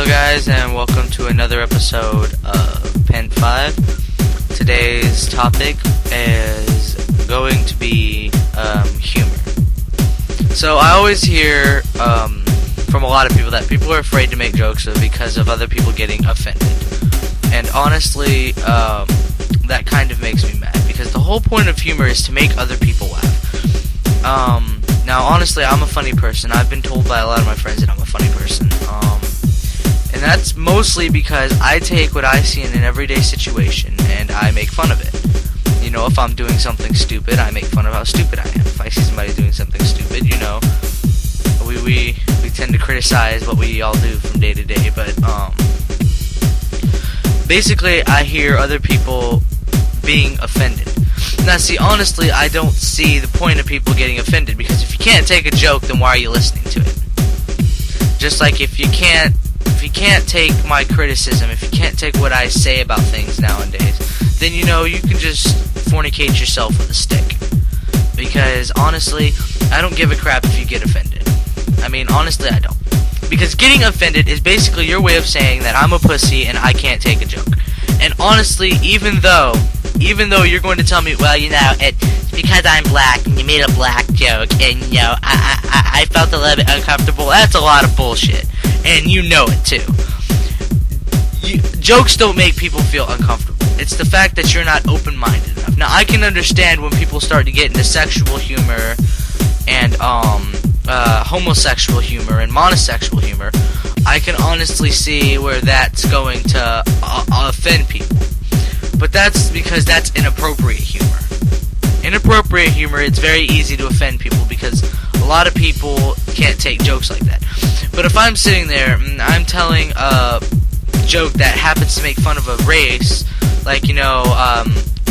Hello guys, and welcome to another episode of Pen 5. Today's topic is going to be humor. So I always hear from a lot of people that people are afraid to make jokes because of other people getting offended. And honestly, that kind of makes me mad, because the whole point of humor is to make other people laugh. Now honestly, I'm a funny person. I've been told by a lot of my friends that I'm a funny person. And that's mostly because I take what I see in an everyday situation and I make fun of it. You know, if I'm doing something stupid, I make fun of how stupid I am. If I see somebody doing something stupid, you know, we tend to criticize what we all do from day to day, but basically I hear other people being offended. Now see, honestly, I don't see the point of people getting offended, because if you can't take a joke, then why are you listening to it? Just like if you can't take my criticism, if you can't take what I say about things nowadays, then you know, you can just fornicate yourself with a stick. Because honestly, I don't give a crap if you get offended. I mean, honestly, I don't. Because getting offended is basically your way of saying that I'm a pussy and I can't take a joke. And honestly, even though you're going to tell me, well, you know, it's because I'm black and you made a black joke and, you know, I felt a little bit uncomfortable, that's a lot of bullshit. And you know it too. Jokes don't make people feel uncomfortable. It's the fact that you're not open-minded enough. Now, I can understand when people start to get into sexual humor and homosexual humor and monosexual humor. I can honestly see where that's going to offend people. But that's because that's inappropriate humor. Inappropriate humor, it's very easy to offend people because a lot of people can't take jokes like that. But if I'm sitting there and I'm telling a joke that happens to make fun of a race, like, you know,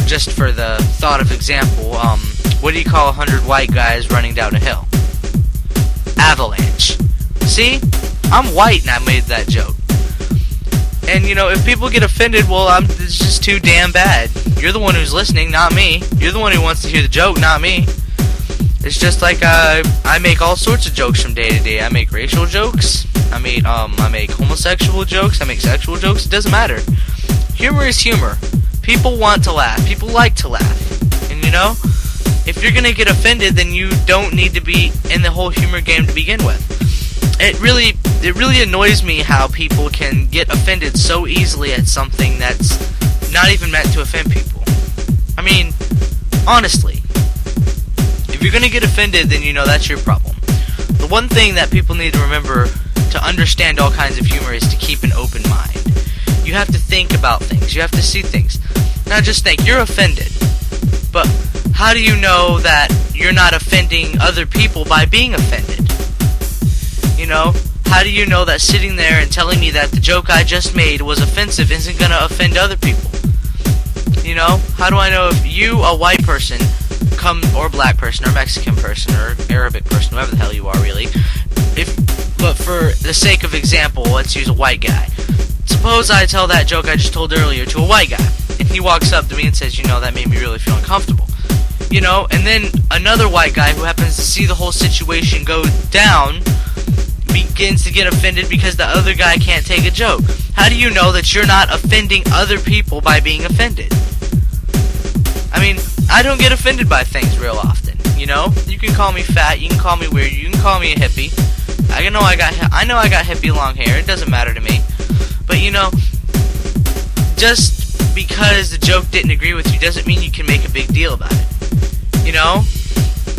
just for the thought of example, what do you call 100 white guys running down a hill? Avalanche. See? I'm white and I made that joke. And, you know, if people get offended, well, it's just too damn bad. You're the one who's listening, not me. You're the one who wants to hear the joke, not me. It's just like I make all sorts of jokes from day to day. I make racial jokes. I make homosexual jokes. I make sexual jokes. It doesn't matter. Humor is humor. People want to laugh. People like to laugh. And, you know, if you're gonna get offended, then you don't need to be in the whole humor game to begin with. It really annoys me how people can get offended so easily at something that's not even meant to offend people. I mean, honestly, if you're gonna get offended, then you know that's your problem. The one thing that people need to remember to understand all kinds of humor is to keep an open mind. You have to think about things. You have to see things. Now just think, you're offended. But how do you know that you're not offending other people by being offended? You know, how do you know that sitting there and telling me that the joke I just made was offensive isn't going to offend other people? You know, how do I know if you, a white person, or black person, or Mexican person, or Arabic person, whoever the hell you are really, but for the sake of example, let's use a white guy. Suppose I tell that joke I just told earlier to a white guy, and he walks up to me and says, you know, that made me really feel uncomfortable. You know, and then another white guy who happens to see the whole situation go down begins to get offended because the other guy can't take a joke. How do you know that you're not offending other people by being offended? I mean, I don't get offended by things real often, you know? You can call me fat, you can call me weird, you can call me a hippie. I know I got hippie long hair, it doesn't matter to me. But, you know, just because the joke didn't agree with you doesn't mean you can make a big deal about it. You know?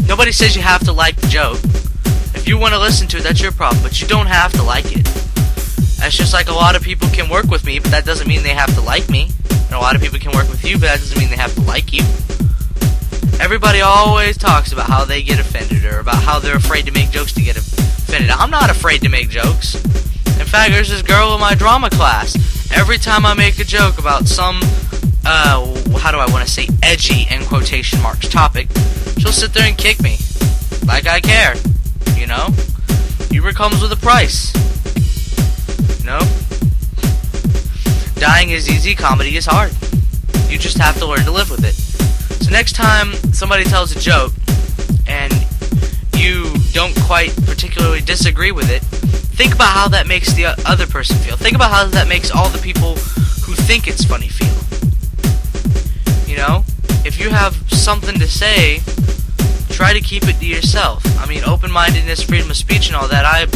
Nobody says you have to like the joke. If you want to listen to it, that's your problem, but you don't have to like it. That's just like a lot of people can work with me, but that doesn't mean they have to like me. And a lot of people can work with you, but that doesn't mean they have to like you. Everybody always talks about how they get offended, or about how they're afraid to make jokes to get offended. I'm not afraid to make jokes. In fact, there's this girl in my drama class. Every time I make a joke about some, how do I want to say, edgy, in quotation marks, topic, she'll sit there and kick me. Like I care. You know? Humor comes with a price. You know? Dying is easy, comedy is hard. You just have to learn to live with it. So next time somebody tells a joke and you don't quite particularly disagree with it, think about how that makes the other person feel. Think about how that makes all the people who think it's funny feel. You know, if you have something to say, try to keep it to yourself. I mean, open-mindedness, freedom of speech and all that, I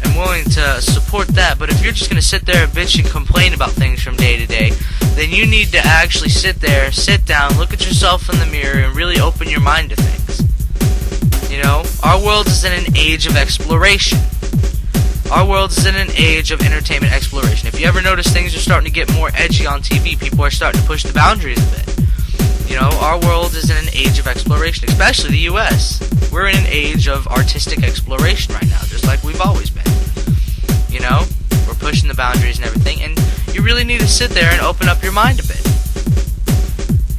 am willing to support that. But if you're just going to sit there and bitch and complain about things from day to day, then you need to actually sit down, look at yourself in the mirror, and really open your mind to things. You know, our world is in an age of exploration. Our world is in an age of entertainment exploration. If you ever notice, things are starting to get more edgy on TV. People are starting to push the boundaries a bit. You know, our world is in an age of exploration, especially the U.S. We're in an age of artistic exploration right now, just like we've always been. You know, we're pushing the boundaries and everything, and you really need to sit there and open up your mind a bit.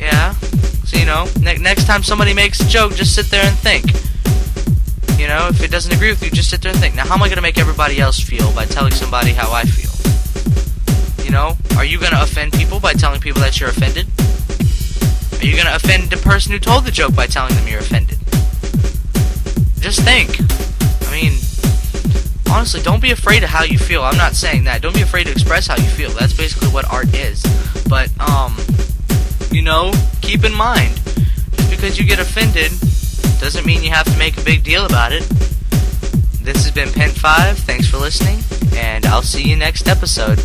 Yeah? So, you know, next time somebody makes a joke, just sit there and think. You know, if it doesn't agree with you, just sit there and think. Now, how am I going to make everybody else feel by telling somebody how I feel? You know, are you going to offend people by telling people that you're offended? Are you going to offend the person who told the joke by telling them you're offended? Just think. I mean, honestly, don't be afraid of how you feel. I'm not saying that. Don't be afraid to express how you feel. That's basically what art is. But, you know, keep in mind, just because you get offended doesn't mean you have to make a big deal about it. This has been Pen 5. Thanks for listening, and I'll see you next episode.